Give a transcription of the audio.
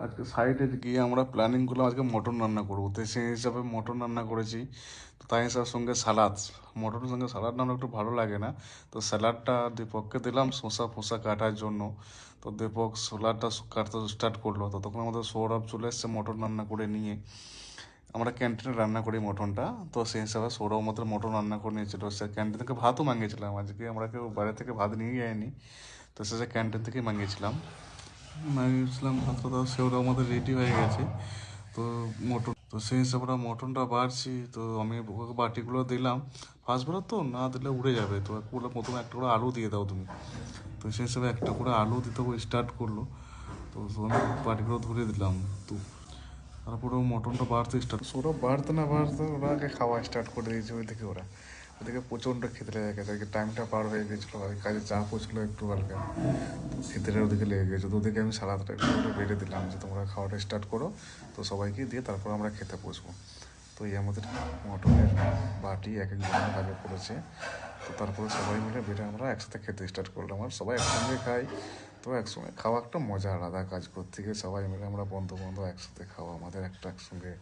আজকে সাইডে গিয়ে আমরা প্ল্যানিং করলাম আজকে মটন রান্না করবো, তো সেই হিসাবে মটন রান্না করেছি। তো তাই হিসাবে সঙ্গে স্যালাড, মটনের সঙ্গে স্যালাড না হলে একটু ভালো লাগে না। তো স্যালাডটা দীপককে দিলাম শসা ফসা কাটার জন্য। তো দীপক স্যালাডটা কাটতে স্টার্ট করলো, তো তখন আমাদের সৌরভ চলে এসছে মটন রান্না করে নিয়ে। আমরা ক্যান্টিনে রান্না করি মটনটা, তো সেই হিসাবে সৌরভ আমাদের মটন রান্না করে নিয়েছিল। সে ক্যান্টিন থেকে ভাতও মাঙিয়েছিলাম আজকে, আমরা কেউ বাইরে থেকে ভাত নিয়ে যাইনি, তো সে ক্যান্টিন থেকেই মাঙিয়েছিলাম। মাঙিয়েছিলাম ভাতটা, তো সেগুলো আমাদের রেডি হয়ে গেছে। তো মটন, তো সেই হিসাবে আমরা মটনটা বাড়ছি, তো আমি ওকে বাটিগুলো দিলাম। ফার্স্ট বার তো না দিলে উড়ে যাবে, তো একটু প্রথমে একটা করে আলু দিয়ে দাও তুমি। তো সেই হিসাবে একটা করে আলু দিতে স্টার্ট করলো। তো আমি বাটিগুলো ধরে দিলাম। তো তারপরে ও মটনটা বাড়তে স্টার্ট, ওরা বাড়তে না বাড়তে ওরাকে খাওয়া স্টার্ট করে দিয়েছে। ওইদিকে ওদিকে প্রচণ্ড খেতে লেগে গেছে, ওইদিকে টাইমটা পার হয়ে গেছিলো, আর কাজে চাপও ছিল একটু হালকা। তো খেতে ওদিকে লেগে গেছে, তো ওদিকে আমি সালাদটা একটু করে বেড়ে দিলাম যে তোমরা খাওয়াটা স্টার্ট করো, তো সবাইকে দিয়ে তারপর আমরা খেতে বসবো। তো এই আমাদের মটনের বাটি এক এক জনের ভাগে পড়েছে। তো তারপরে সবাই মিলে বেটে আমরা একসাথে খেতে স্টার্ট করলাম, আর সবাই একসঙ্গে খাই। তো একসঙ্গে খাওয়া একটা মজা আলাদা, কাজ করতে গিয়ে সবাই মিলে আমরা বন্ধু বান্ধব একসাথে খাওয়া আমাদের একটা একসঙ্গে